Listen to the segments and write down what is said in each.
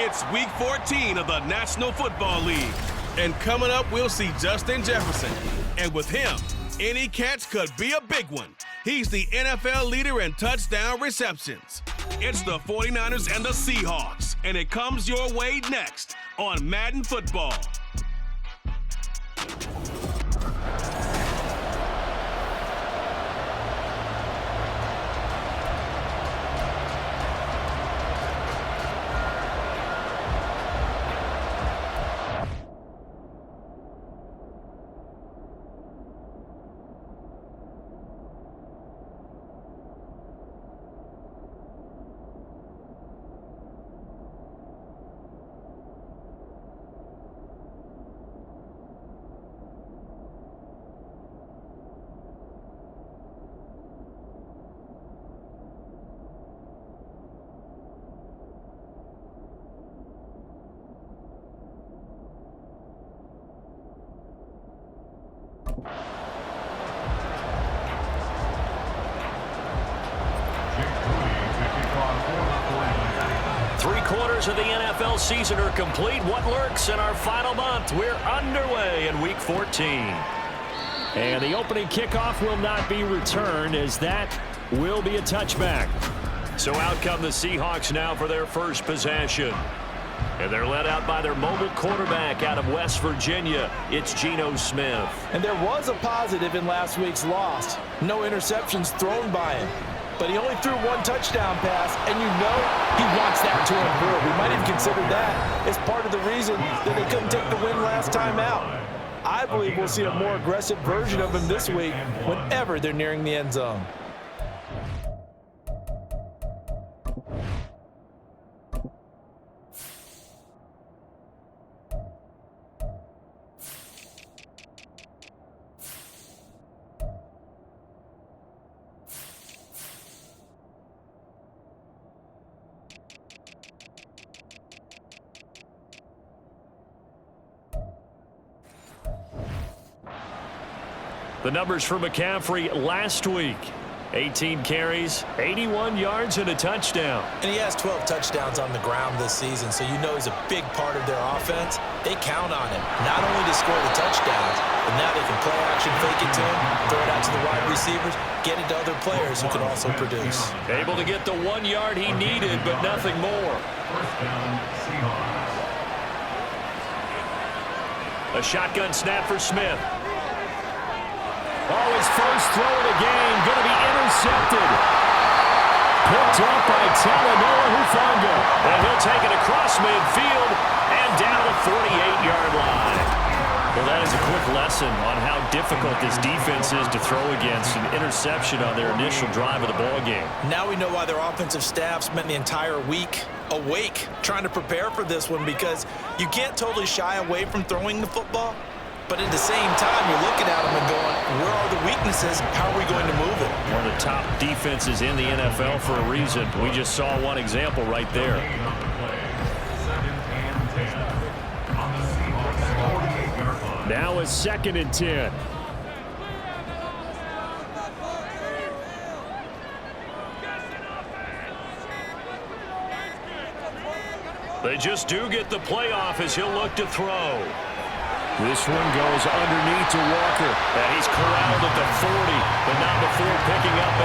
It's Week 14 of the National Football League. And coming up, we'll see Justin Jefferson. And with him, any catch could be a big one. He's the NFL leader in touchdown receptions. It's the 49ers and the Seahawks, and it comes your way next on Madden Football. Three-quarters of the NFL season are complete. What lurks in our final month? We're underway in Week 14. And the opening kickoff will not be returned, as that will be a touchback. So out come the Seahawks now for their first possession. And they're led out by their mobile quarterback out of West Virginia. It's Geno Smith. And there was a positive in last week's loss. No interceptions thrown by him. But he only threw one touchdown pass, and you know he wants that to improve. We might have considered that as part of the reason that they couldn't take the win last time out. I believe we'll see a more aggressive version of him this week whenever they're nearing the end zone. The numbers for McCaffrey last week: 18 carries, 81 yards, and a touchdown. And he has 12 touchdowns on the ground this season, so you know he's a big part of their offense. They count on him, not only to score the touchdowns, but now they can play action, fake it to him, throw it out to the wide receivers, get it to other players who can also produce. Able to get the 1 yard he needed, but nothing more. A shotgun snap for Smith. Oh, his first throw of the game, going to be intercepted. Picked up by Talanoa Hufanga. And he'll take it across midfield and down the 48-yard line. Well, that is a quick lesson on how difficult this defense is to throw against. An interception on their initial drive of the ballgame. Now we know why their offensive staff spent the entire week awake trying to prepare for this one, because you can't totally shy away from throwing the football. But at the same time, you're looking at them and going, where are the weaknesses? How are we going to move it? One of the top defenses in the NFL for a reason. We just saw one example right there. Now a 2nd and 10. They just do get the playoff as he'll look to throw. This one goes underneath to Walker. And he's corralled at the 40, but not before picking up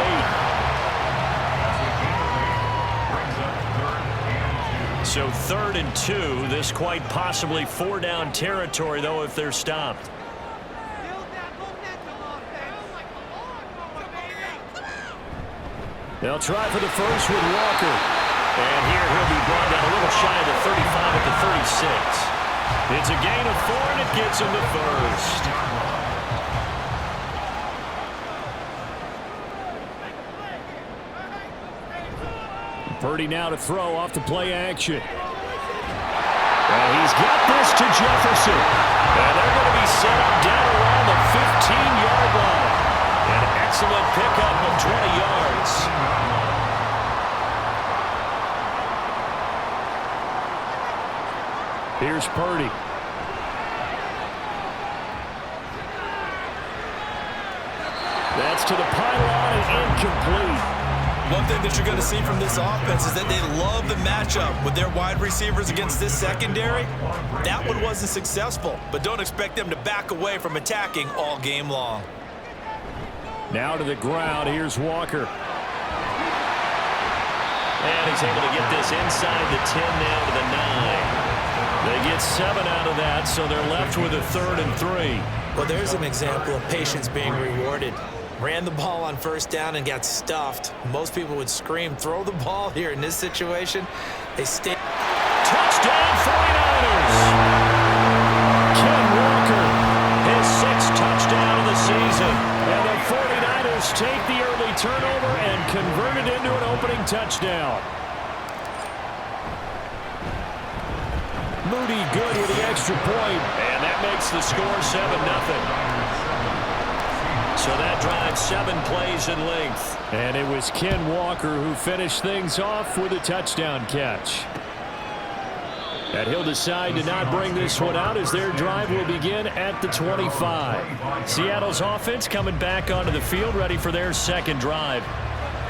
8. So 3rd and 2. This quite possibly 4-down territory, though, if they're stopped. They'll try for the first with Walker. And here he'll be brought down a little shy of the 35 at the 36. It's a gain of 4, and it gets him the first. Purdy now to throw off the play action. And he's got this to Jefferson. And they're going to be set up down around the 15-yard line. An excellent pickup of 20 yards. Here's Purdy. That's to the pylon and incomplete. One thing that you're going to see from this offense is that they love the matchup with their wide receivers against this secondary. That one wasn't successful, but don't expect them to back away from attacking all game long. Now to the ground. Here's Walker. And he's able to get this inside the 10 now to the 9. They get 7 out of that, so they're left with a 3rd and 3. Well, there's an example of patience being rewarded. Ran the ball on first down and got stuffed. Most people would scream, throw the ball here. In this situation, they stay. Touchdown 49ers! Ken Walker, his 6th touchdown of the season. And the 49ers take the early turnover and convert it into an opening touchdown. Moody good with the extra point. And that makes the score 7-0. So that drives 7 plays in length. And it was Ken Walker who finished things off with a touchdown catch. And he'll decide to not bring this one out as their drive will begin at the 25. Seattle's offense coming back onto the field, ready for their 2nd drive.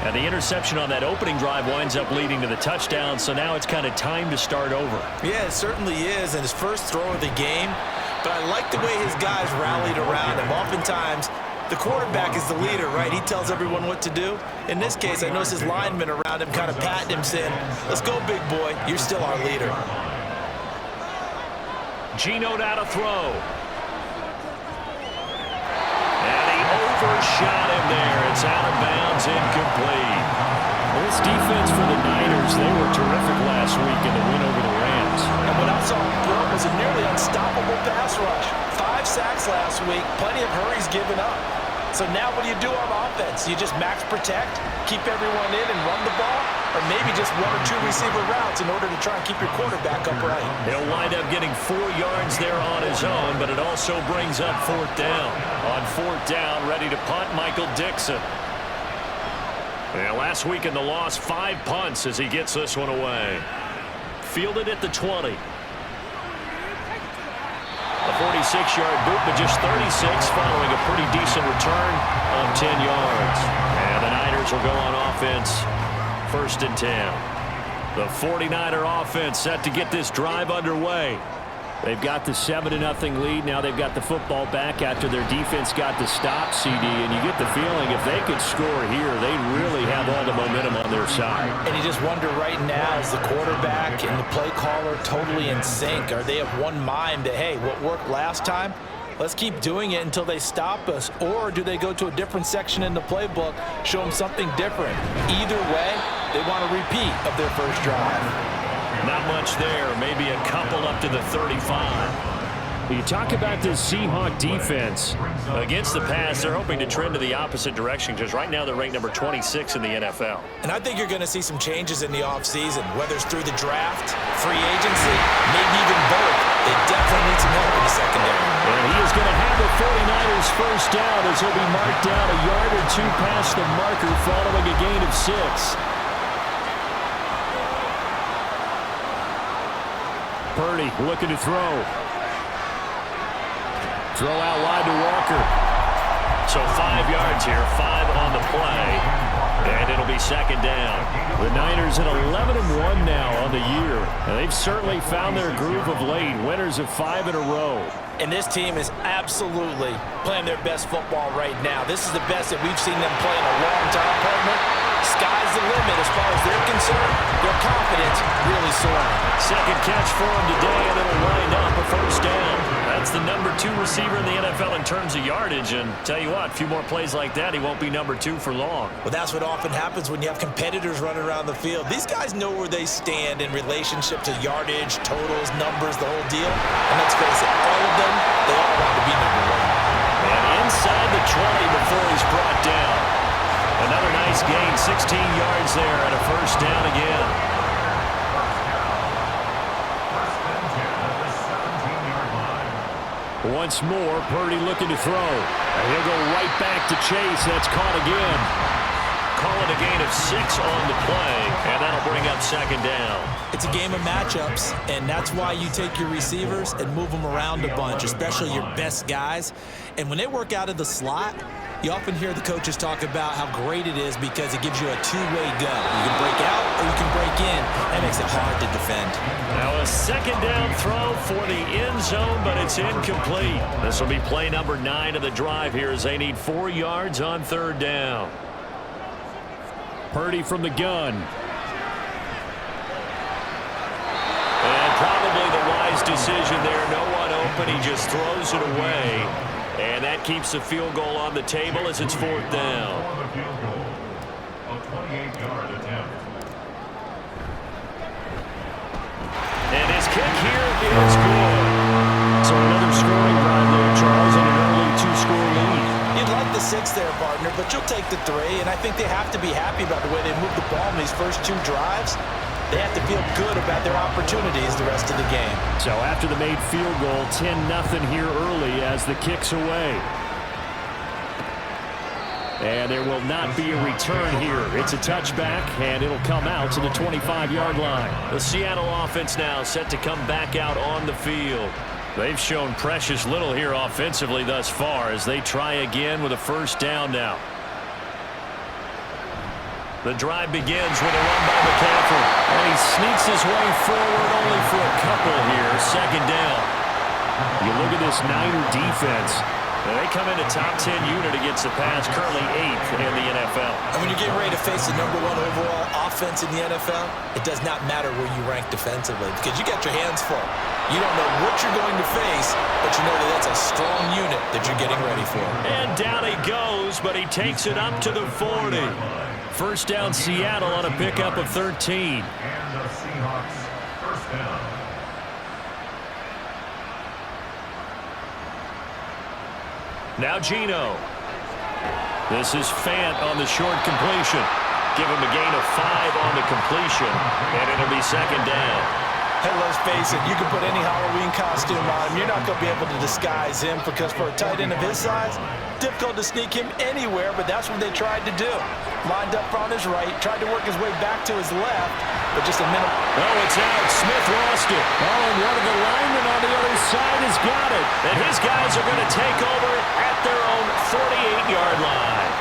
And the interception on that opening drive winds up leading to the touchdown, so now it's kind of time to start over. Yeah, it certainly is, and his first throw of the game. But I like the way his guys rallied around him. Oftentimes, the quarterback is the leader, right? He tells everyone what to do. In this case, I noticed his linemen around him kind of patting him, saying, let's go, big boy. You're still our leader. Geno now to throw. And he overshot him there. It's out of bounds, incomplete. This defense for the Niners, they were terrific last week in the win over the Rams. And what I saw was a nearly unstoppable pass rush. 5 sacks last week, plenty of hurries given up. So now what do you do on offense? You just max protect, keep everyone in and run the ball, or maybe just 1 or 2 receiver routes in order to try and keep your quarterback upright. He'll wind up getting 4 yards there on his own, but it also brings up 4th down. On 4th down, ready to punt, Michael Dixon. And last week in the loss, 5 punts as he gets this one away. Fielded at the 20. A 46-yard boot, but just 36 following a pretty decent return of 10 yards. And the Niners will go on offense, 1st and 10. The 49er offense set to get this drive underway. They've got the 7-0 lead. Now they've got the football back after their defense got the stop, CD. And you get the feeling if they could score here, they'd really have all the momentum on their side. And you just wonder right now, is the quarterback and the play caller totally in sync? Are they of one mind that, hey, what worked last time, let's keep doing it until they stop us? Or do they go to a different section in the playbook, show them something different? Either way, they want a repeat of their first drive. Not much there. Maybe a couple up to the 35. You talk about this Seahawk defense. Against the pass, they're hoping to trend to the opposite direction because right now they're ranked number 26 in the NFL. And I think you're going to see some changes in the offseason, whether it's through the draft, free agency, maybe even both. They definitely need some help in the secondary. And he is going to have the 49ers first down as he'll be marked down a yard or 2 past the marker following a gain of 6. Purdy looking to throw. Throw out wide to Walker. So 5 yards here, 5 on the play. And it'll be 2nd down. The Niners at 11-1 now on the year. And they've certainly found their groove of late. Winners of 5 in a row. And this team is absolutely playing their best football right now. This is the best that we've seen them play in a long time, partner. Sky's the limit as far as they're concerned. Their confidence really soaring. 2nd catch for him today, and it'll wind up a 1st down. That's the number 2 receiver in the NFL in terms of yardage. And tell you what, a few more plays like that, he won't be number 2 for long. Well, that's what often happens when you have competitors running around the field. These guys know where they stand in relationship to yardage, totals, numbers, the whole deal. And let's face it, all of them, they all want to be number 1. And inside the 20 before he's brought down. Another nice gain, 16 yards there, and a 1st down again. Once more, Purdy looking to throw. And he'll go right back to Chase. That's caught again. Call it and a gain of 6 on the play, and that'll bring up second down. It's a game of matchups, and that's why you take your receivers and move them around a bunch, especially your best guys. And when they work out of the slot, you often hear the coaches talk about how great it is because it gives you a two-way go. You can break out or you can break in. That makes it hard to defend. Now a second down throw for the end zone, but it's incomplete. This will be play number 9 of the drive here as they need 4 yards on third down. Purdy from the gun. And probably the wise decision there. No one open. He just throws it away. And that keeps the field goal on the table as it's fourth down. And his kick here is good. So another scoring drive there, Charles, and an early 2-score lead. You'd like the 6 there, partner, but you'll take the 3, and I think they have to be happy about the way they moved the ball in these first 2 drives. They have to feel good about their opportunities the rest of the game. So after the made field goal, 10-0 here early as the kick's away. And there will not be a return here. It's a touchback, and it'll come out to the 25-yard line. The Seattle offense now set to come back out on the field. They've shown precious little here offensively thus far as they try again with a first down now. The drive begins with a run by McCaffrey. And he sneaks his way forward only for a couple here. Second down. You look at this Niner defense. They come into top 10 unit against the pass, currently 8th in the NFL. And when you're getting ready to face the #1 overall offense in the NFL, it does not matter where you rank defensively because you got your hands full. You don't know what you're going to face, but you know that that's a strong unit that you're getting ready for. And down he goes, but he takes it up to the 40. First down Seattle on a pickup of 13. And the Seahawks first down. Now Geno. This is Fant on the short completion. Give him a gain of 5 on the completion, and it'll be second down. Hey, let's face it, you can put any Halloween costume on him. You're not going to be able to disguise him because for a tight end of his size, difficult to sneak him anywhere, but that's what they tried to do. Lined up on his right, tried to work his way back to his left, but just a minute. Oh, it's out. Smith lost it. Oh, and one of the linemen on the other side has got it. And his guys are going to take over at their own 48-yard line.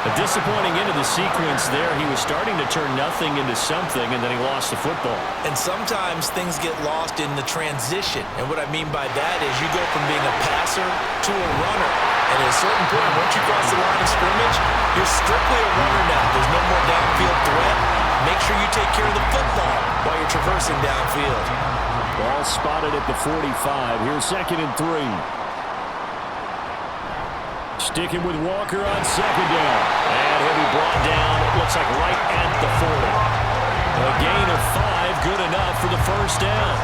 A disappointing end of the sequence there. He was starting to turn nothing into something, and then he lost the football. And sometimes things get lost in the transition. And what I mean by that is you go from being a passer to a runner. And at a certain point, once you cross the line of scrimmage, you're strictly a runner now. There's no more downfield threat. Make sure you take care of the football while you're traversing downfield. Ball spotted at the 45. Here's 2nd and 3. Sticking with Walker on second down. And he'll be brought down, it looks like right at the 40. A gain of 5, good enough for the first down.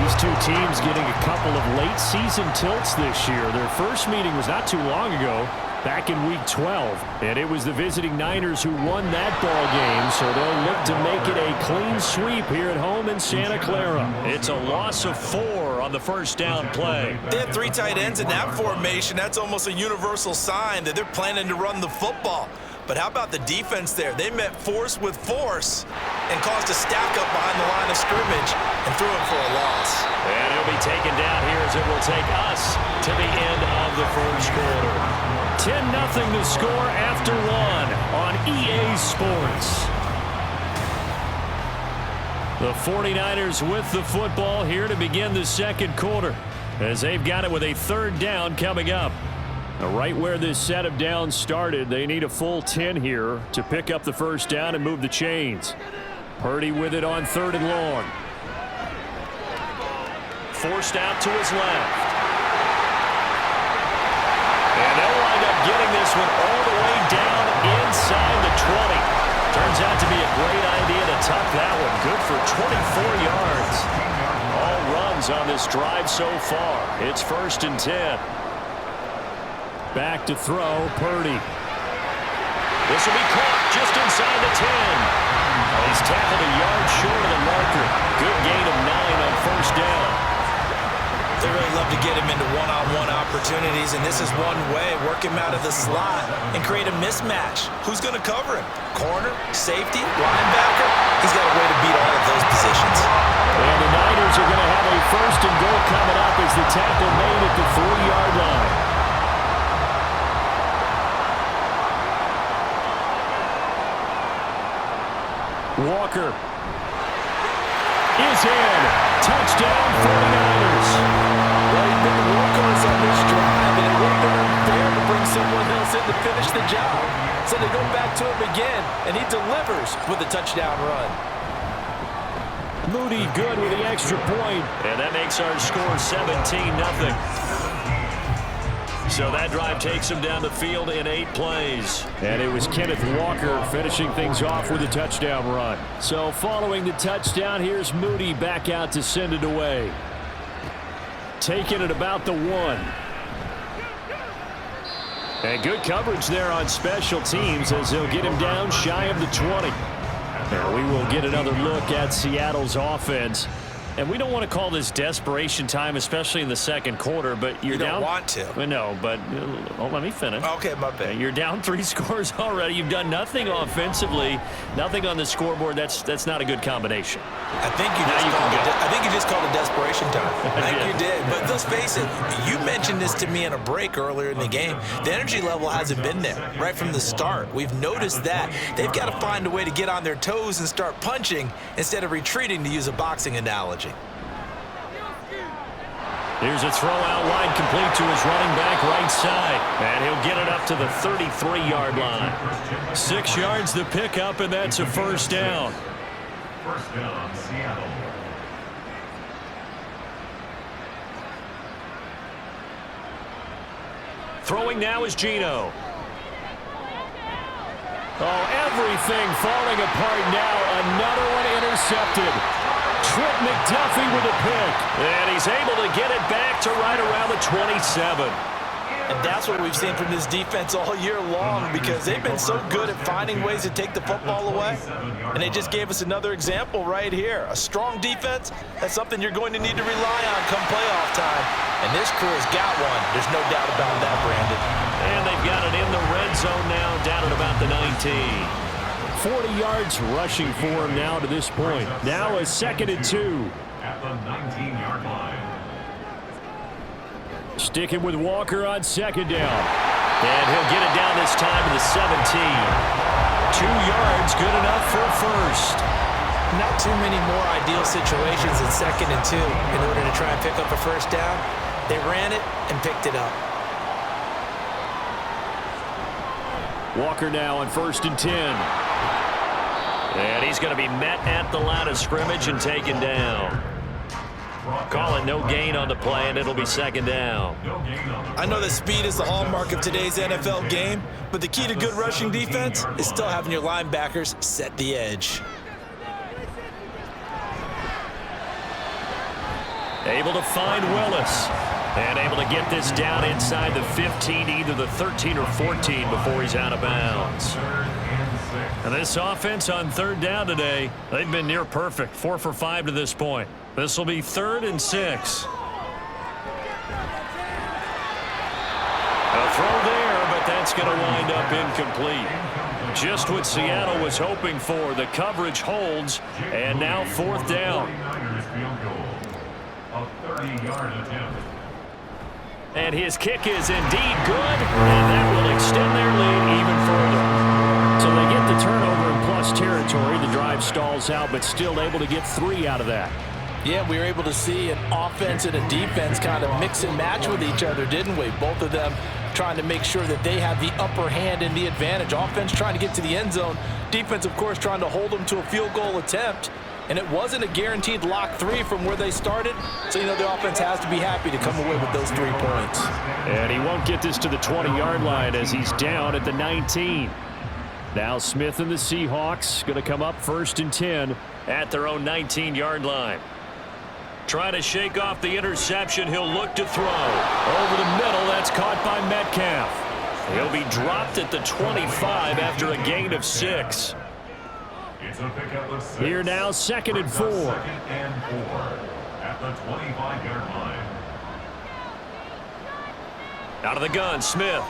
These two teams getting a couple of late season tilts this year. Their first meeting was not too long ago, back in week 12. And it was the visiting Niners who won that ball game, so they'll look to make it a clean sweep here at home in Santa Clara. It's a loss of 4 on the first down play. They have 3 tight ends in that formation. That's almost a universal sign that they're planning to run the football. But how about the defense there? They met force with force and caused a stack up behind the line of scrimmage and threw him for a loss. And he'll be taken down here as it will take us to the end of the first quarter. 10-0 the score after 1 on EA Sports. The 49ers with the football here to begin the second quarter as they've got it with a third down coming up. Now, right where this set of downs started, they need a full 10 here to pick up the first down and move the chains. Purdy with it on 3rd and long. Forced out to his left. And they'll wind up getting this one all the way down inside the 20. Turns out to be a great idea to tuck that one. Good for 24 yards. All runs on this drive so far. It's 1st and 10. Back to throw, Purdy. This will be caught just inside the 10. He's tackled a yard short of the marker. Good gain of 9 on first down. They really love to get him into one-on-one opportunities, and this is one way. Work him out of the slot and create a mismatch. Who's going to cover him? Corner, safety, linebacker? He's got a way to beat all of those positions. And the Niners are going to have a first and goal coming up as the tackle made at the 3-yard line. Walker is in. Touchdown, 49ers. Well, he's been the workhorse on this drive, and it would have been unfair to bring someone else in to finish the job. So they go back to him again, and he delivers with a touchdown run. Moody good with the extra point. And that makes our score 17-0. So that drive takes him down the field in 8 plays. And it was Kenneth Walker finishing things off with a touchdown run. So following the touchdown, here's Moody back out to send it away. Taking it about the 1. And good coverage there on special teams as they'll get him down shy of the 20. And we will get another look at Seattle's offense. And we don't want to call this desperation time, especially in the second quarter, but you're down. You don't want to. No, but let me finish. Okay, my bad. You're down 3 scores already. You've done nothing offensively, nothing on the scoreboard. That's not a good combination. I think you just called it desperation time. I think you did. But let's face it, you mentioned this to me in a break earlier in the game. The energy level hasn't been there right from the start. We've noticed that. They've got to find a way to get on their toes and start punching instead of retreating, to use a boxing analogy. Here's a throw out wide, complete to his running back right side. And he'll get it up to the 33-yard line. 6 yards the pickup, and that's a first down. First down, Seattle. Throwing now is Geno. Oh, everything falling apart now. Another one intercepted. Trent McDuffie with a pick. And he's able to get it back to right around the 27. And that's what we've seen from this defense all year long, because they've been so good at finding ways to take the football away. And they just gave us another example right here. A strong defense, that's something you're going to need to rely on come playoff time. And this crew has got one. There's no doubt about that, Brandon. And they've got it in the red zone now, down at about the 19. 40 yards rushing for him now to this point. Now a 2nd and 2. At the 19-yard line. Sticking with Walker on 2nd down. And he'll get it down this time to the 17. 2 yards, good enough for a first. Not too many more ideal situations in 2nd and 2 in order to try and pick up a first down. They ran it and picked it up. Walker now on 1st and 10. And he's going to be met at the line of scrimmage and taken down. Call it no gain on the play, and it'll be 2nd down. I know that speed is the hallmark of today's NFL game, but the key to good rushing defense is still having your linebackers set the edge. Able to find Willis. And able to get this down inside the 15, either the 13 or 14 before he's out of bounds. And this offense on 3rd down today, they've been near perfect. 4 for 5 to this point. This will be 3rd and 6. A throw there, but that's going to wind up incomplete. Just what Seattle was hoping for. The coverage holds, and now 4th down. A 30-yard attempt. And his kick is indeed good, and that will extend their lead even further. So they get the turnover in plus territory. The drive stalls out, but still able to get 3 out of that. Yeah, we were able to see an offense and a defense kind of mix and match with each other, didn't we? Both of them trying to make sure that they have the upper hand and the advantage. Offense trying to get to the end zone. Defense, of course, trying to hold them to a field goal attempt. And it wasn't a guaranteed lock 3 from where they started. So, you know, the offense has to be happy to come away with those 3 points. And he won't get this to the 20-yard line as he's down at the 19. Now Smith and the Seahawks going to come up 1st and 10 at their own 19-yard line. Trying to shake off the interception. He'll look to throw. Over the middle. That's caught by Metcalf. He'll be dropped at the 25 after a gain of 6. It's a pickup of 6. Here now 2nd and 4. 2nd and 4 at the 25-yard line. Out of the gun, Smith.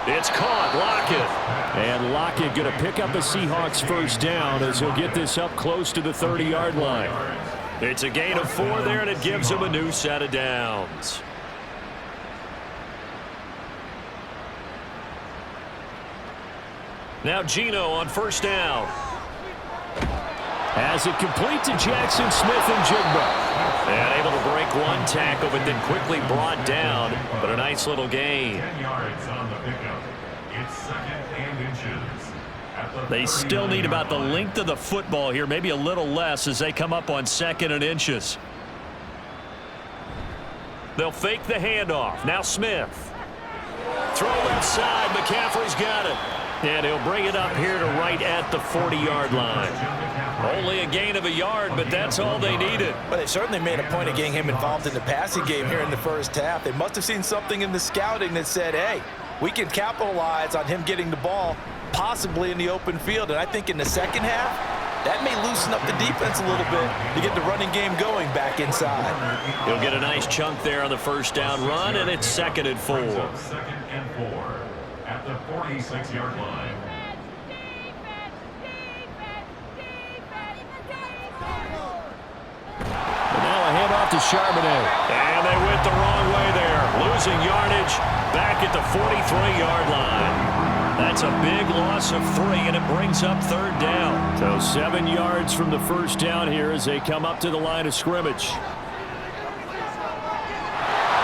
It's caught, Lockett. And Lockett going to pick up a Seahawks first down as he'll get this up close to the 30-yard line. It's a gain of 4 there, and it gives him a new set of downs. Now Geno on first down. As it complete to Jackson Smith and Jigba. And able to break one tackle, but then quickly brought down. But a nice little gain. 10 yards on the pickup. It's 2nd and inches. They still need about the length of the football here, maybe a little less as they come up on 2nd and inches. They'll fake the handoff. Now Smith. Throw left side. McCaffrey's got it. And he'll bring it up here to right at the 40-yard line. Only a gain of a yard, but that's all they needed. But they certainly made a point of getting him involved in the passing game here in the first half. They must have seen something in the scouting that said, hey, we can capitalize on him getting the ball possibly in the open field. And I think in the second half, that may loosen up the defense a little bit to get the running game going back inside. He'll get a nice chunk there on the first down run, and it's 2nd and 4. 2nd and 4 at the 46-yard line. And now a handoff to Charbonnet. And they went the wrong way there. Losing yardage back at the 43-yard line. That's a big loss of 3, and it brings up 3rd down. So 7 yards from the first down here as they come up to the line of scrimmage.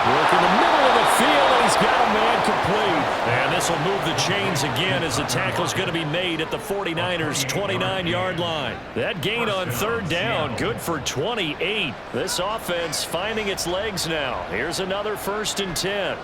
Work in the middle of the field, and he's got a man complete. And this will move the chains again as the tackle is going to be made at the 49ers' 29-yard line. That gain on 3rd down, good for 28. This offense finding its legs now. Here's another 1st and 10.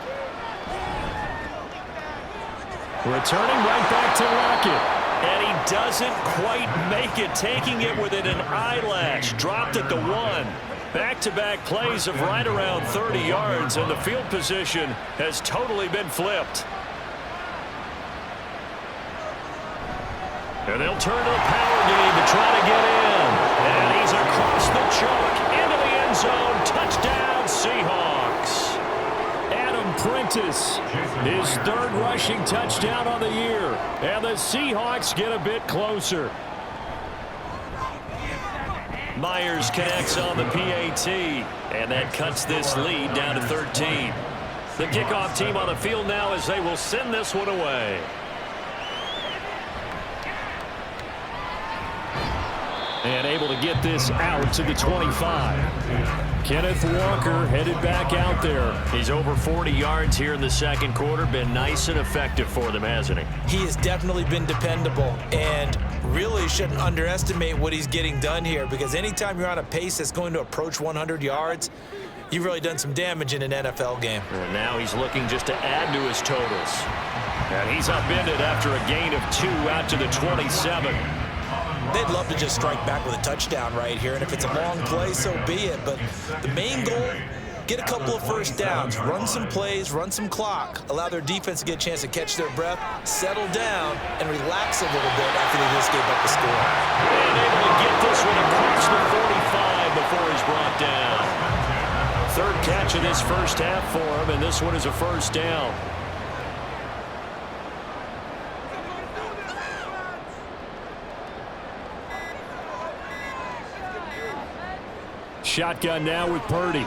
Returning right back to Lockett. And he doesn't quite make it, taking it within an eyelash. Dropped at the 1. Back-to-back plays of right around 30 yards, and the field position has totally been flipped. And they'll turn to the power game to try to get in. And he's across the chalk into the end zone. Touchdown, Seahawks. Adam Prentice, his 3rd rushing touchdown on the year. And the Seahawks get a bit closer. Myers connects on the PAT, and that cuts this lead down to 13. The kickoff team on the field now as they will send this one away. And able to get this out to the 25. Kenneth Walker headed back out there. He's over 40 yards here in the 2nd quarter. Been nice and effective for them, hasn't he? He has definitely been dependable, and really shouldn't underestimate what he's getting done here, because anytime you're on a pace that's going to approach 100 yards, you've really done some damage in an NFL game. And now he's looking just to add to his totals. And he's upended after a gain of 2 out to the 27. They'd love to just strike back with a touchdown right here, and if it's a long play, so be it. But the main goal, get a couple of first downs, run some plays, run some clock, allow their defense to get a chance to catch their breath, settle down, and relax a little bit after they just gave up the score. And able to get this one across the 45 before he's brought down. 3rd catch of this first half for him, and this one is a first down. Shotgun now with Purdy.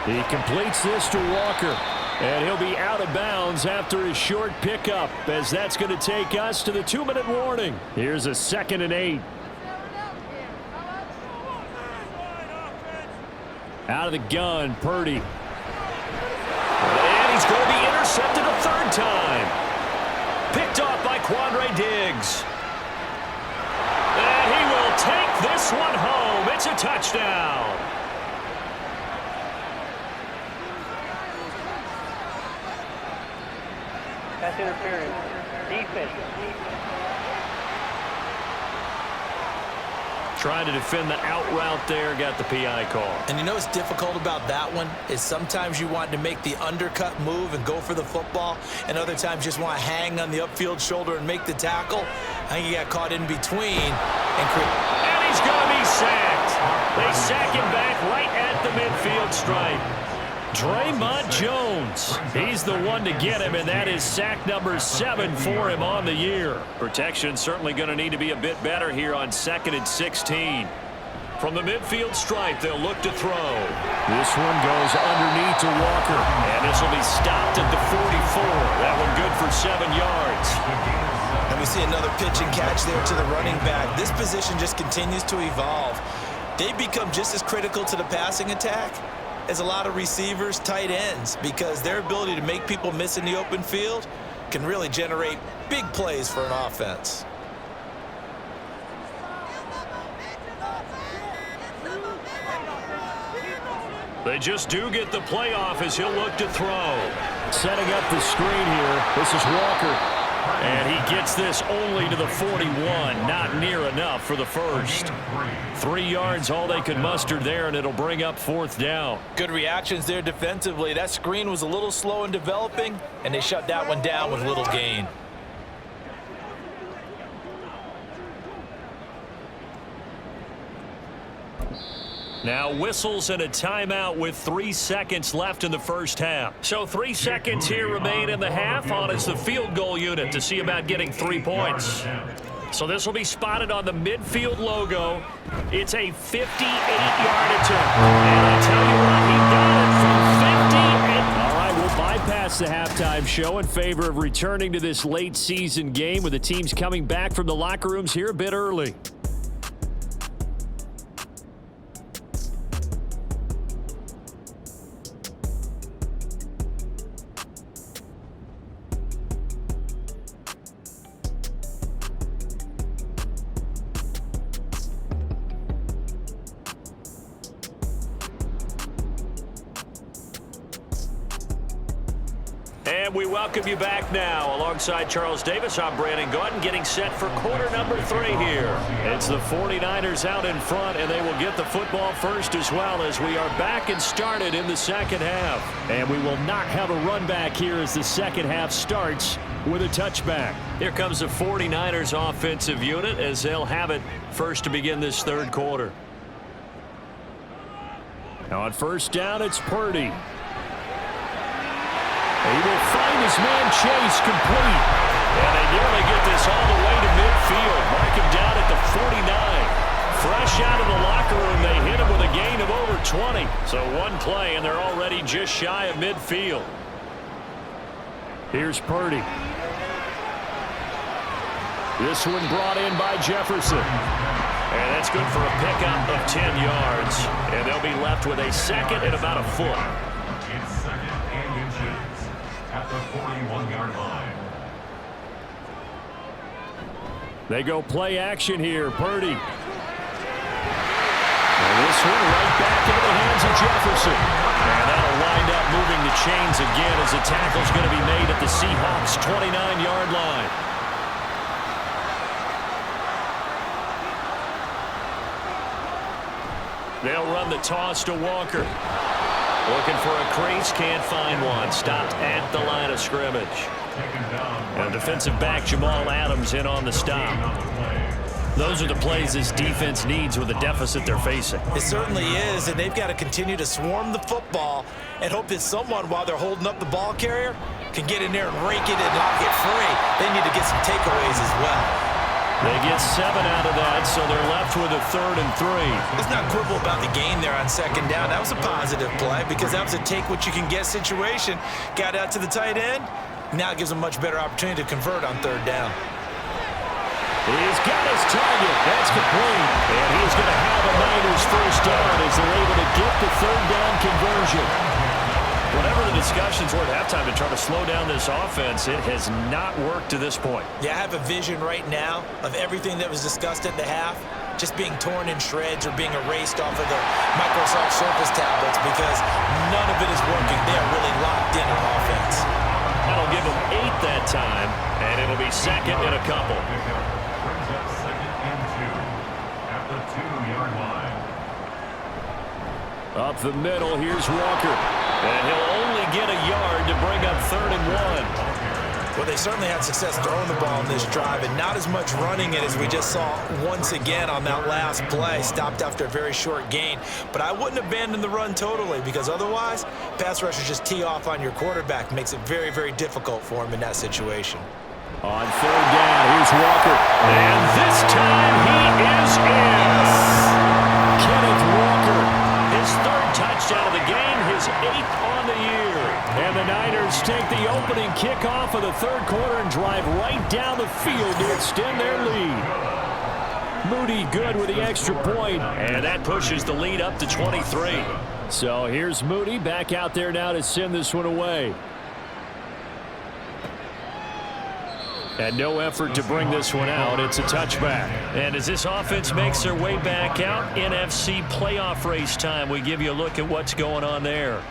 He completes this to Walker. And he'll be out of bounds after his short pickup, as that's going to take us to the 2-minute warning. Here's a 2nd and 8. Out of the gun, Purdy. And he's going to be intercepted a 3rd time. Picked off by Quandre Diggs. And he will take this one home. It's a touchdown. That's interference. Defense. Trying to defend the out route there, got the PI call. And you know what's difficult about that one is sometimes you want to make the undercut move and go for the football, and other times you just want to hang on the upfield shoulder and make the tackle. I think he got caught in between. And he's going to be sacked. They sack him back right at the midfield stripe. Draymond Jones. He's the one to get him, and that is sack number 7 for him on the year. Protection certainly going to need to be a bit better here on 2nd and 16. From the midfield stripe, they'll look to throw. This one goes underneath to Walker. And this will be stopped at the 44. That one good for 7 yards. And we see another pitch and catch there to the running back. This position just continues to evolve. They become just as critical to the passing attack as a lot of receivers, tight ends, because their ability to make people miss in the open field can really generate big plays for an offense. They just do get the playoff as he'll look to throw. Setting up the screen here. This is Walker. And he gets this only to the 41. Not near enough for the first. 3 yards, all they could muster there, and it'll bring up 4th down. Good reactions there defensively. That screen was a little slow in developing, and they shut that one down with little gain. Now whistles and a timeout with 3 seconds left in the first half. So 3 seconds here remain in the half on as the field goal unit to see about getting 3 points. So this will be spotted on the midfield logo. It's a 58-yard attempt. And I tell you what, he got it from 50. All right, we'll bypass the halftime show in favor of returning to this late season game with the teams coming back from the locker rooms here a bit early. And we welcome you back now. Alongside Charles Davis, I'm Brandon Gautin, getting set for quarter number 3 here. It's the 49ers out in front, and they will get the football first as well as we are back and started in the second half. And we will not have a run back here as the second half starts with a touchback. Here comes the 49ers offensive unit as they'll have it first to begin this third quarter. Now on first down, it's Purdy. He will find his man Chase complete. And they nearly get this all the way to midfield. Mark him down at the 49. Fresh out of the locker room, they hit him with a gain of over 20. So one play, and they're already just shy of midfield. Here's Purdy. This one brought in by Jefferson. And that's good for a pickup of 10 yards. And they'll be left with a second and about a foot. At the 41-yard line. They go play action here. Purdy. And this one right back into the hands of Jefferson. And that'll wind up moving the chains again as the tackle's going to be made at the Seahawks' 29-yard line. They'll run the toss to Walker. Looking for a crease, can't find one. Stopped at the line of scrimmage. And defensive back Jamal Adams in on the stop. Those are the plays this defense needs with the deficit they're facing. It certainly is, and they've got to continue to swarm the football and hope that someone, while they're holding up the ball carrier, can get in there and rake it and knock it free. They need to get some takeaways as well. They get 7 out of that, so they're left with a 3rd and 3. Let's not quibble about the gain there on second down. That was a positive play because that was a take-what-you-can-get situation. Got out to the tight end. Now it gives them a much better opportunity to convert on 3rd down. He's got his target. That's complete. And he's going to have a Niners first down as they're able to get the 3rd down conversion. Whatever the discussions were at halftime to try to slow down this offense, it has not worked to this point. Yeah, I have a vision right now of everything that was discussed at the half just being torn in shreds or being erased off of the Microsoft Surface tablets because none of it is working. They are really locked in on offense. That'll give them 8 that time, and it'll be second and a couple. Brings up 2nd and 2 at the 2-yard line. Up the middle, here's Walker. And he'll only get a yard to bring up 3rd and 1. Well, they certainly had success throwing the ball in this drive and not as much running it as we just saw once again on that last play. Stopped after a very short gain. But I wouldn't abandon the run totally because otherwise, pass rushers just tee off on your quarterback. Makes it very, very difficult for him in that situation. On third down, here's Walker. And this time he is in. Kenneth Walker, his third touchdown of the game, his 8th on the year. And the Niners take the opening kickoff of the third quarter and drive right down the field to extend their lead. Moody good with the extra point. And that pushes the lead up to 23. So here's Moody back out there now to send this one away. And no effort to bring this one out. It's a touchback. And as this offense makes their way back out, NFC playoff race time, we give you a look at what's going on there.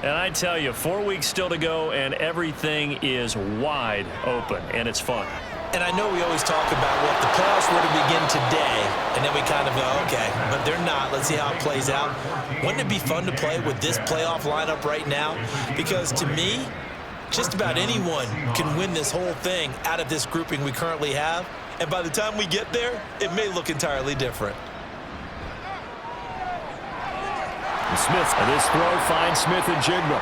And I tell you, 4 weeks still to go, and everything is wide open, and it's fun. And I know we always talk about what the playoffs were to begin today, and then we kind of go, okay, but they're not. Let's see how it plays out. Wouldn't it be fun to play with this playoff lineup right now? Because to me, just about anyone can win this whole thing out of this grouping we currently have. And by the time we get there, it may look entirely different. Smith, and this throw finds Smith and Jigba.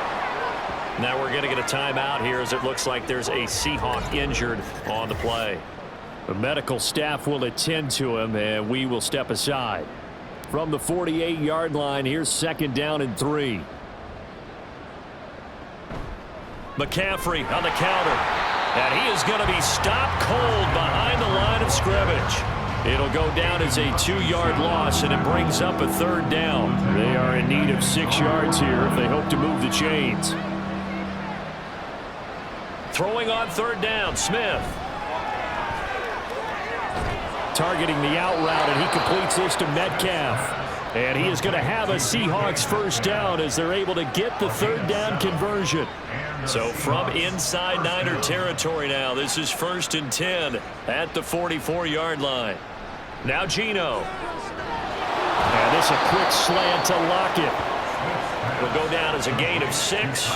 Now we're going to get a timeout here as it looks like there's a Seahawk injured on the play. The medical staff will attend to him, and we will step aside. From the 48-yard line, here's 2nd down and 3. McCaffrey on the counter. And he is going to be stopped cold behind the line of scrimmage. It'll go down as a 2-yard loss, and it brings up a 3rd down. They are in need of 6 yards here if they hope to move the chains. Throwing on 3rd down, Smith. Targeting the out route, and he completes this to Metcalf. And he is going to have a Seahawks 1st down as they're able to get the 3rd down conversion. So from inside Niner territory now, this is 1st and 10 at the 44-yard line. Now Geno. And this a quick slant to Lockett. It'll go down as a gain of 6,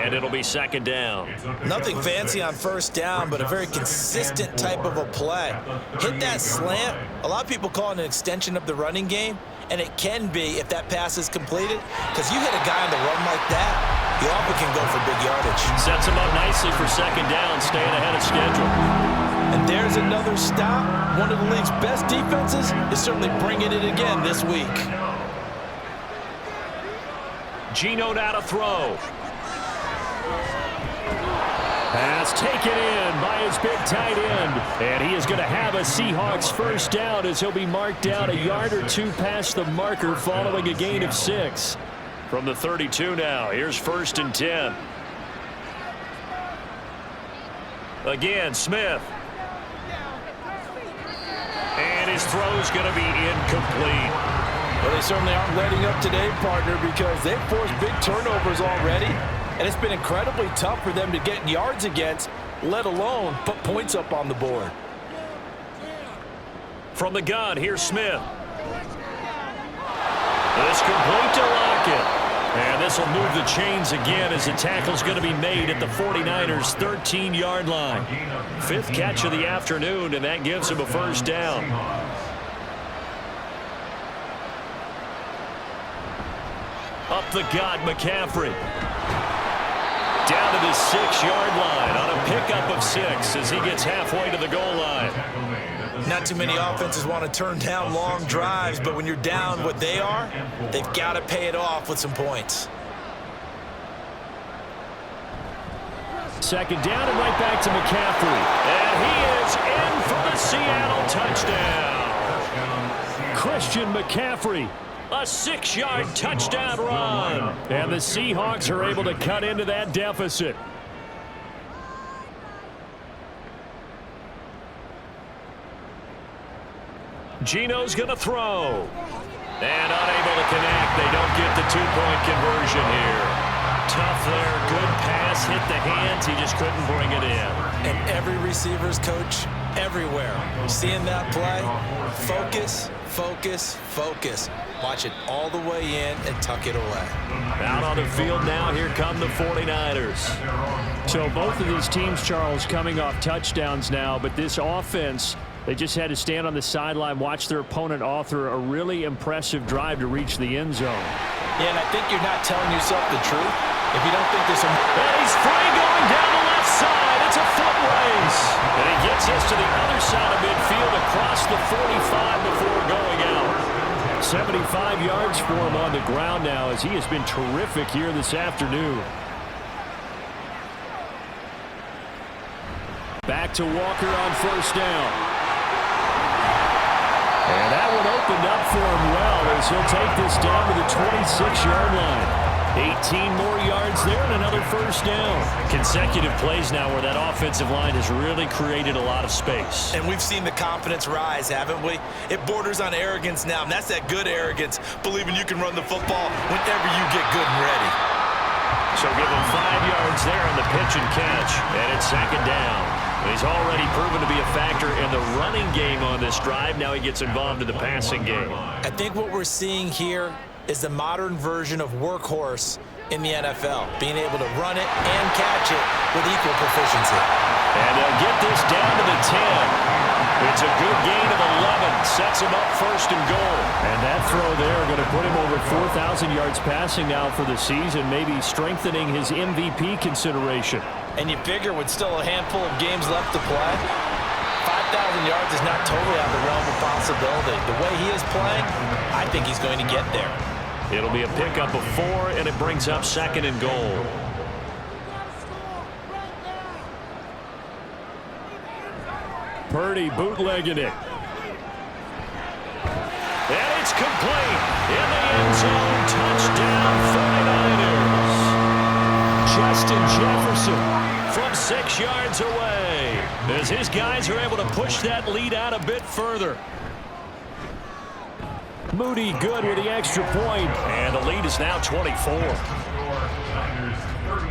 and it'll be 2nd down. Nothing fancy on 1st down, but a very consistent type of a play. Hit that slant. A lot of people call it an extension of the running game, and it can be if that pass is completed, because you hit a guy on the run like that, you often can go for big yardage. Sets him up nicely for 2nd down, staying ahead of schedule. And there's another stop. One of the league's best defenses is certainly bringing it again this week. Geno now to throw. Pass taken in by his big tight end. And he is going to have a Seahawks 1st down as he'll be marked down a yard or 2 past the marker following a gain of 6. From the 32 now, here's 1st and 10. Again, Smith. And his throw's going to be incomplete. Well, they certainly aren't letting up today, partner, because they've forced big turnovers already. And it's been incredibly tough for them to get yards against, let alone put points up on the board. From the gun, here's Smith. It's complete to Lockett. And this will move the chains again as the tackle's going to be made at the 49ers' 13-yard line. 5th catch of the afternoon, and that gives him a 1st down. Up the gut, McCaffrey. Down to the 6-yard line on a pickup of 6 as he gets halfway to the goal line. Not too many offenses want to turn down long drives, but when you're down what they are, they've got to pay it off with some points. 2nd down and right back to McCaffrey. And he is in for the Seattle touchdown. Christian McCaffrey. A 6-yard touchdown run. And the Seahawks are able to cut into that deficit. Geno's going to throw. And unable to connect. They don't get the 2-point conversion here. tough there. Good pass, hit the hands. He just couldn't bring it in. And every receiver's coach everywhere. Seeing that play, focus, focus, focus. Watch it all the way in and tuck it away. Out on the field now, here come the 49ers. So both of these teams, Charles, coming off touchdowns now, but this offense, they just had to stand on the sideline, watch their opponent author a really impressive drive to reach the end zone. Yeah, and I think you're not telling yourself the truth if you don't think there's some... And he's free going down the left side. It's a foot race. And he gets us to the other side of midfield across the 45 before going out. 75 yards for him on the ground now as he has been terrific here this afternoon. Back to Walker on first down. And that one opened up for him well as he'll take this down to the 26-yard line. 18 more yards there and another first down. Consecutive plays now where that offensive line has really created a lot of space. And we've seen the confidence rise, haven't we? It borders on arrogance now, and that's that good arrogance, believing you can run the football whenever you get good and ready. So give him 5 yards there on the pitch and catch, and it's second down. He's already proven to be a factor in the running game on this drive. Now he gets involved in the passing game. I think what we're seeing here is the modern version of workhorse in the NFL, being able to run it and catch it with equal proficiency. And they'll get this down to the 10. It's a good gain of 11. Sets him up first and goal. And that throw there going to put him over 4,000 yards passing now for the season, maybe strengthening his MVP consideration. And you figure with still a handful of games left to play, 5,000 yards is not totally out of the realm of possibility. The way he is playing, I think he's going to get there. It'll be a pickup of 4, and it brings up second and goal. Purdy bootlegging it. And it's complete. In the end zone, touchdown 49ers. Justin Jefferson from 6 yards away as his guys are able to push that lead out a bit further. Moody good with the extra point. And the lead is now 24.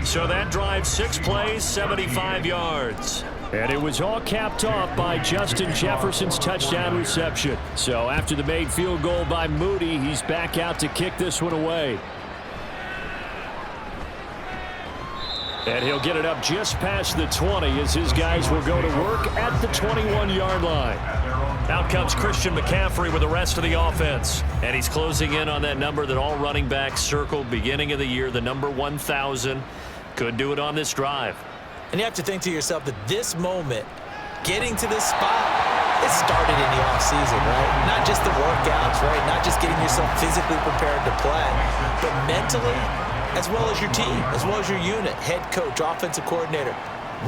So that drive 6 plays, 75 yards. And it was all capped off by Justin Jefferson's touchdown reception. So after the made field goal by Moody, he's back out to kick this one away. And he'll get it up just past the 20 as his guys will go to work at the 21-yard line. Out comes Christian McCaffrey with the rest of the offense. And he's closing in on that number that all running backs circled beginning of the year, the number 1,000. Could do it on this drive. And you have to think to yourself that this moment, getting to this spot, it started in the offseason, right? Not just the workouts, right? Not just getting yourself physically prepared to play, but mentally, as well as your team, as well as your unit, head coach, offensive coordinator.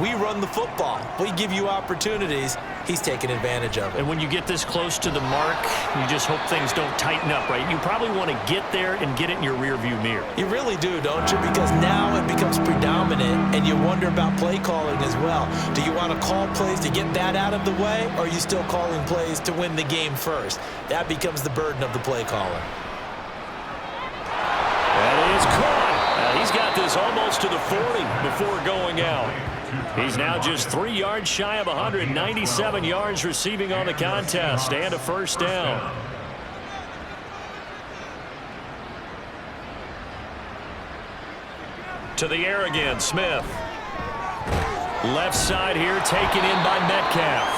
We run the football. We give you opportunities. He's taking advantage of it. And when you get this close to the mark, you just hope things don't tighten up, right? You probably want to get there and get it in your rearview mirror. You really do, don't you? Because now it becomes predominant, and you wonder about play calling as well. Do you want to call plays to get that out of the way, or are you still calling plays to win the game first? That becomes the burden of the play caller. That is caught. He's got this almost to the 40 before going out. He's now just 3 yards shy of 197 yards receiving on the contest and a first down. To the air again, Smith. Left side here taken in by Metcalf.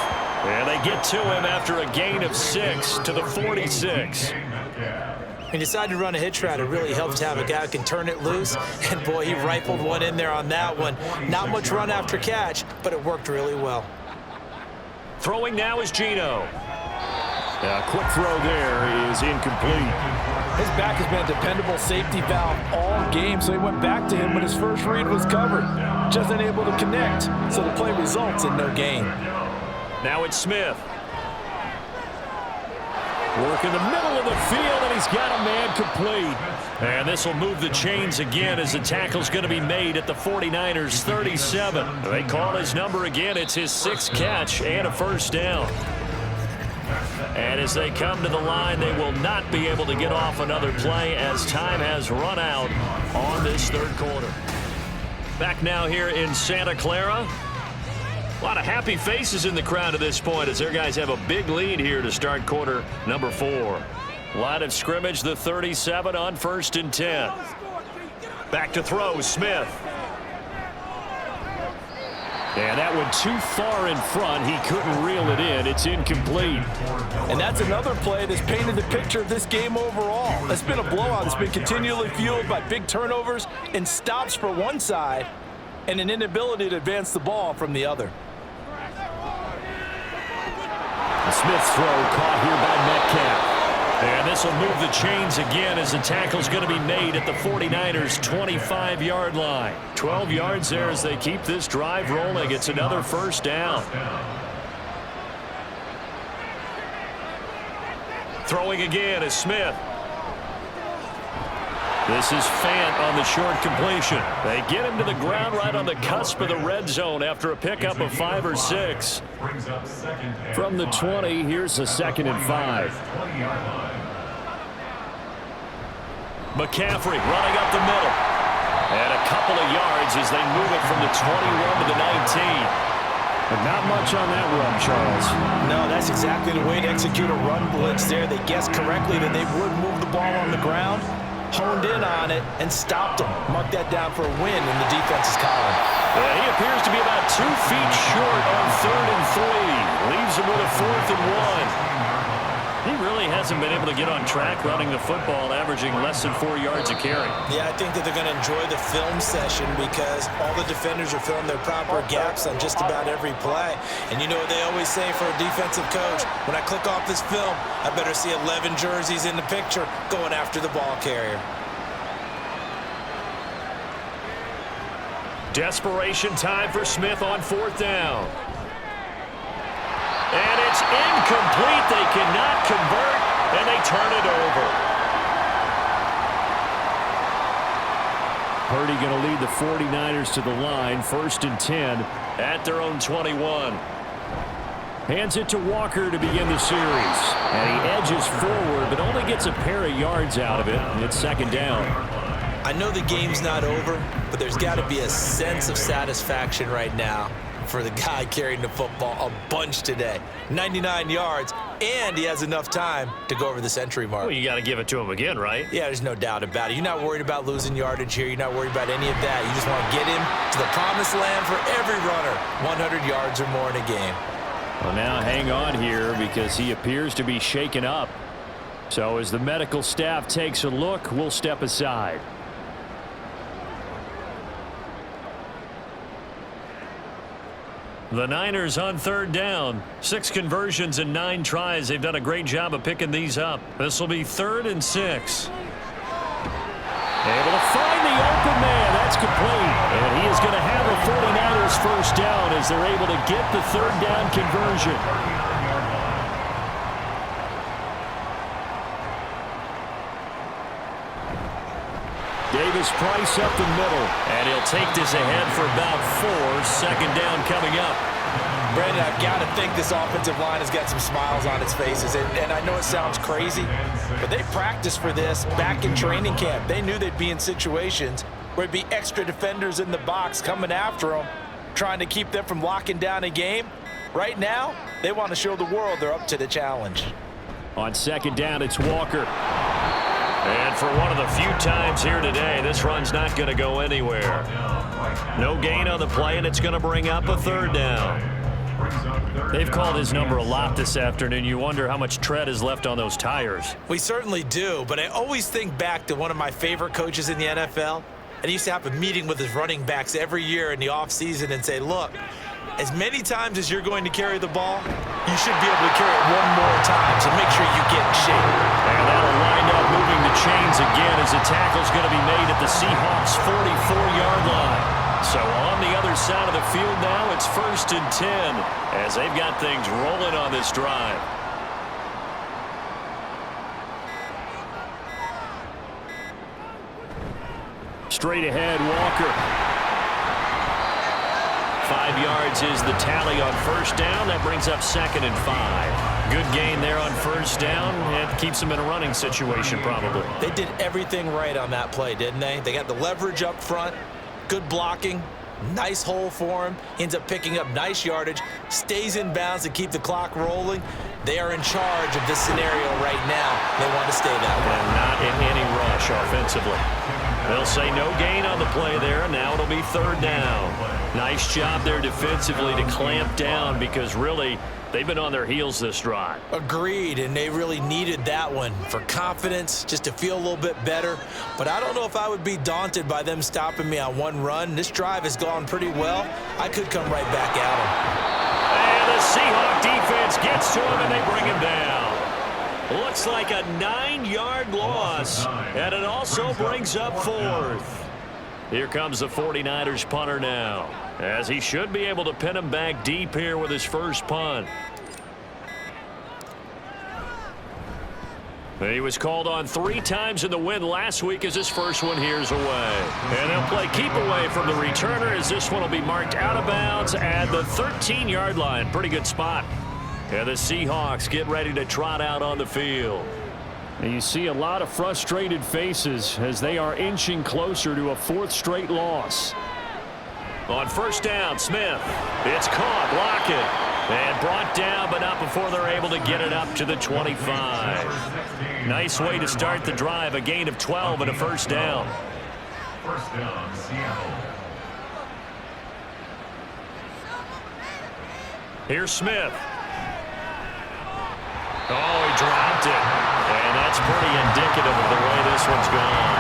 And they get to him after a gain of 6 to the 46. He decided to run a hitch route. It really helps to have a guy who can turn it loose. And, boy, he rifled one in there on that one. Not much run after catch, but it worked really well. Throwing now is Geno. A quick throw there is incomplete. His back has been a dependable safety valve all game, so he went back to him when his first read was covered. Just unable to connect, so the play results in no gain. Now it's Smith. Work in the middle of the field, and he's got a man complete. And this will move the chains again as the tackle's going to be made at the 49ers 37. They call his number again. It's his 6th catch and a first down. And as they come to the line, they will not be able to get off another play as time has run out on this third quarter. Back now here in Santa Clara. A lot of happy faces in the crowd at this point as their guys have a big lead here to start quarter number 4. Line of scrimmage, the 37 on 1st and 10. Back to throw, Smith. And that one too far in front. He couldn't reel it in. It's incomplete. And that's another play that's painted the picture of this game overall. It's been a blowout. It's been continually fueled by big turnovers and stops for one side and an inability to advance the ball from the other. Smith's throw caught here by Metcalf. And this will move the chains again as the tackle's going to be made at the 49ers' 25-yard line. 12 yards there as they keep this drive rolling. It's another first down. Throwing again is Smith. This is Fant on the short completion. They get him to the ground right on the cusp of the red zone after a pickup of 5 or 6. From the 20, here's a 2nd and 5. McCaffrey running up the middle. And a couple of yards as they move it from the 21 to the 19. But not much on that run, Charles. No, that's exactly the way to execute a run blitz there. They guessed correctly that they would move the ball on the ground, honed in on it, and stopped them. Mark that down for a win in the defense's column. And he appears to be about 2 feet short on 3rd and 3. Leaves him with a 4th and 1. He really hasn't been able to get on track running the football, averaging less than 4 yards a carry. Yeah, I think that they're going to enjoy the film session because all the defenders are filling their proper gaps on just about every play. And you know what they always say for a defensive coach? When I click off this film, I better see 11 jerseys in the picture going after the ball carrier. Desperation time for Smith on 4th down. And it's incomplete. They cannot convert, and they turn it over. Purdy going to lead the 49ers to the line, 1st and 10. At their own 21. Hands it to Walker to begin the series. And he edges forward, but only gets a pair of yards out of it. And it's 2nd down. I know the game's not over, but there's got to be a sense of satisfaction right now for the guy carrying the football a bunch today. 99 yards, and he has enough time to go over the century mark. Well, you got to give it to him again, right? Yeah, there's no doubt about it. You're not worried about losing yardage here. You're not worried about any of that. You just want to get him to the promised land for every runner. 100 yards or more in a game. Well, now hang on here because he appears to be shaken up. So as the medical staff takes a look, we'll step aside. The Niners on 3rd down. 6 conversions and 9 tries. They've done a great job of picking these up. This will be 3rd and 6. Able to find the open man. That's complete. And he is going to have a 49ers first down as they're able to get the 3rd down conversion. Davis Price up the middle. And he'll take this ahead for about 4. 2nd down coming up. Brandon, I've got to think this offensive line has got some smiles on its faces. And I know it sounds crazy, but they practiced for this back in training camp. They knew they'd be in situations where it'd be extra defenders in the box coming after them, trying to keep them from locking down a game. Right now, they want to show the world they're up to the challenge. On 2nd down, it's Walker. And for one of the few times here today, this run's not going to go anywhere. No gain on the play, and it's going to bring up a 3rd down. They've called his number a lot this afternoon. You wonder how much tread is left on those tires. We certainly do, but I always think back to one of my favorite coaches in the NFL. And he used to have a meeting with his running backs every year in the offseason and say, look, as many times as you're going to carry the ball, you should be able to carry it one more time, so make sure you get in shape. And that'll wind up moving the chains again as the tackle's going to be made at the Seahawks' 44-yard line. So on the other side of the field now, it's 1st and 10 as they've got things rolling on this drive. Straight ahead, Walker. 5 yards is the tally on first down. That brings up 2nd and 5. Good gain there on first down, and keeps them in a running situation probably. They did everything right on that play, didn't they? They got the leverage up front, good blocking, nice hole for him, ends up picking up nice yardage, stays in bounds to keep the clock rolling. They are in charge of this scenario right now. They want to stay that way. And not in any rush offensively. They'll say no gain on the play there, and now it'll be 3rd down. Nice job there defensively to clamp down, because really they've been on their heels this drive. Agreed, and they really needed that one for confidence, just to feel a little bit better. But I don't know if I would be daunted by them stopping me on one run. This drive has gone pretty well. I could come right back at them. And the Seahawk defense gets to him, and they bring him down. Looks like a 9-yard loss, and it also brings up 4th. Here comes the 49ers punter now, as he should be able to pin him back deep here with his first punt. He was called on 3 times in the win last week, as his first one here's away. And they'll play keep away from the returner, as this one will be marked out of bounds at the 13-yard line. Pretty good spot. And the Seahawks get ready to trot out on the field. And you see a lot of frustrated faces as they are inching closer to a 4th straight loss. On first down, Smith. It's caught, block it, and brought down, but not before they're able to get it up to the 25. Nice way to start the drive, a gain of 12 and a first down. First down, Seattle. Here's Smith. Oh, he dropped it. And that's pretty indicative of the way this one's gone.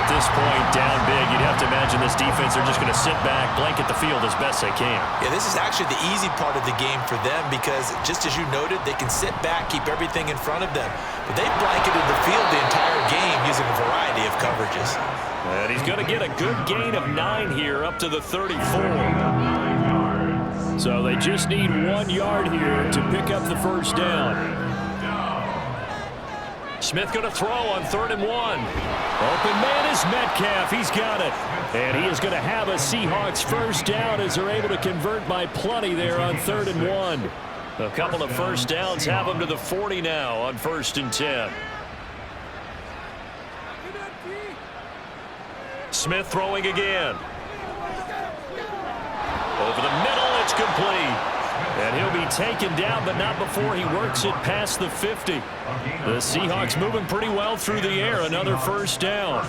At this point, down big, you'd have to imagine this defense are just going to sit back, blanket the field as best they can. Yeah, this is actually the easy part of the game for them, because just as you noted, they can sit back, keep everything in front of them. But they've blanketed the field the entire game using a variety of coverages. And he's going to get a good gain of 9 here, up to the 34. So they just need 1 yard here to pick up the first down. Smith going to throw on 3rd and 1. Open man is Metcalf. He's got it. And he is going to have a Seahawks first down, as they're able to convert by plenty there on 3rd and 1. A couple of first downs have him to the 40 now on 1st and 10. Smith throwing again. Over the middle, it's complete. And he'll be taken down, but not before he works it past the 50. The Seahawks moving pretty well through the air. Another first down.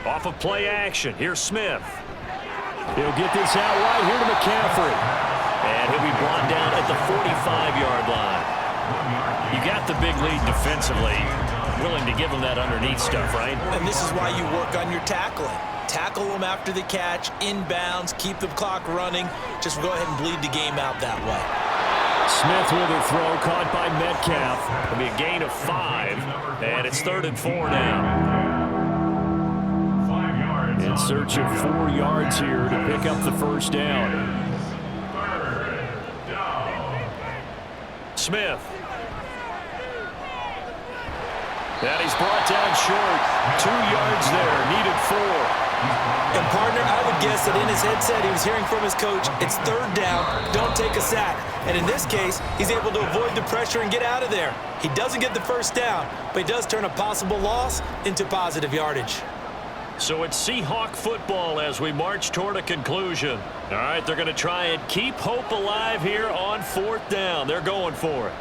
Off of play action. Here's Smith. He'll get this out right here to McCaffrey. And he'll be brought down at the 45-yard line. You got the big lead defensively. Willing to give them that underneath stuff, right? And this is why you work on your tackling. Tackle them after the catch, inbounds, keep the clock running. Just go ahead and bleed the game out that way. Smith with a throw, caught by Metcalf. It'll be a gain of 5, and it's 3rd and 4 now. In search of 4 yards here to pick up the first down. Smith. And he's brought down short. 2 yards there, needed 4. And partner, I would guess that in his headset he was hearing from his coach, it's 3rd down, don't take a sack. And in this case, he's able to avoid the pressure and get out of there. He doesn't get the first down, but he does turn a possible loss into positive yardage. So it's Seahawk football as we march toward a conclusion. All right, they're going to try and keep hope alive here on 4th down. They're going for it.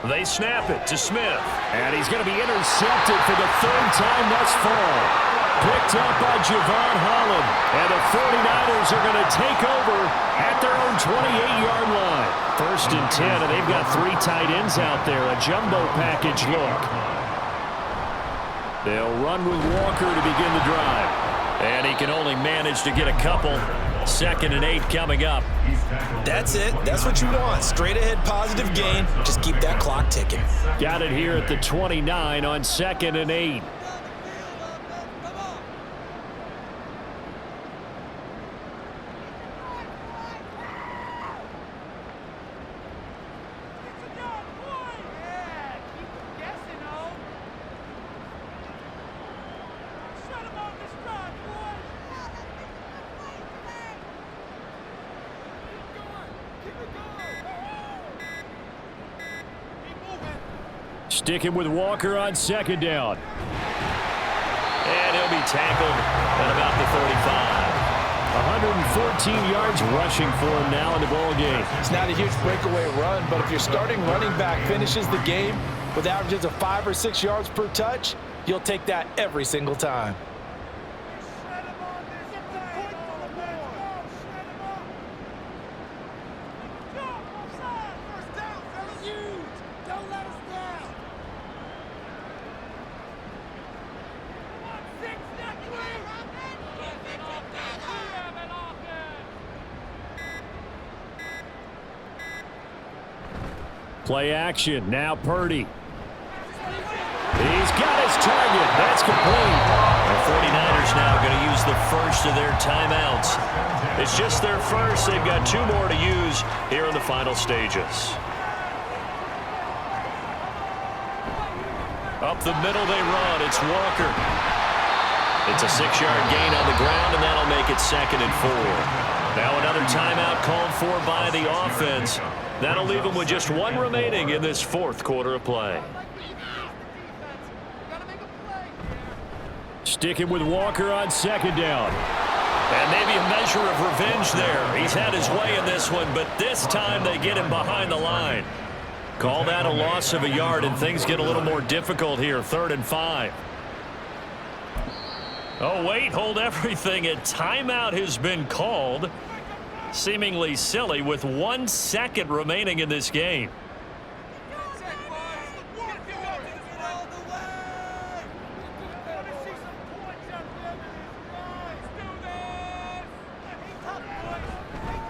They snap it to Smith. And he's going to be intercepted for the 3rd time thus far. Picked up by Javon Holland. And the 49ers are going to take over at their own 28-yard line. 1st and 10, and they've got 3 tight ends out there. A jumbo package look. They'll run with Walker to begin the drive. And he can only manage to get a couple. 2nd and 8 coming up. That's it. That's what you want. Straight ahead positive gain. Just keep that clock ticking. Got it here at the 29 on 2nd and 8. Sticking with Walker on second down. And he'll be tackled at about the 35. 114 yards rushing for him now in the ball game. It's not a huge breakaway run, but if your starting running back finishes the game with averages of 5 or 6 yards per touch, you'll take that every single time. Play action. Now Purdy. He's got his target. That's complete. The 49ers now going to use the first of their timeouts. It's just their first. They've got 2 more to use here in the final stages. Up the middle they run. It's Walker. It's a 6-yard gain on the ground, and that'll make it 2nd and 4. Now another timeout called for by the offense. That'll leave them with just 1 remaining in this 4th quarter of play. Sticking with Walker on second down. And maybe a measure of revenge there. He's had his way in this one, but this time they get him behind the line. Call that a loss of a yard, and things get a little more difficult here. 3rd and 5. Oh, wait, hold everything. A timeout has been called. Seemingly silly with 1 second remaining in this game.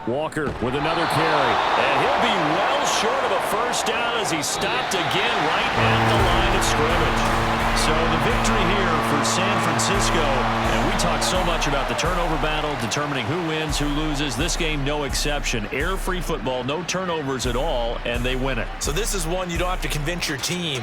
Walker with another carry. And he'll be well short of a first down as he stopped again right at the line of scrimmage. So the victory here for San Francisco, and we talk so much about the turnover battle, determining who wins, who loses. This game, no exception. Air-free football, no turnovers at all, and they win it. So this is one you don't have to convince your team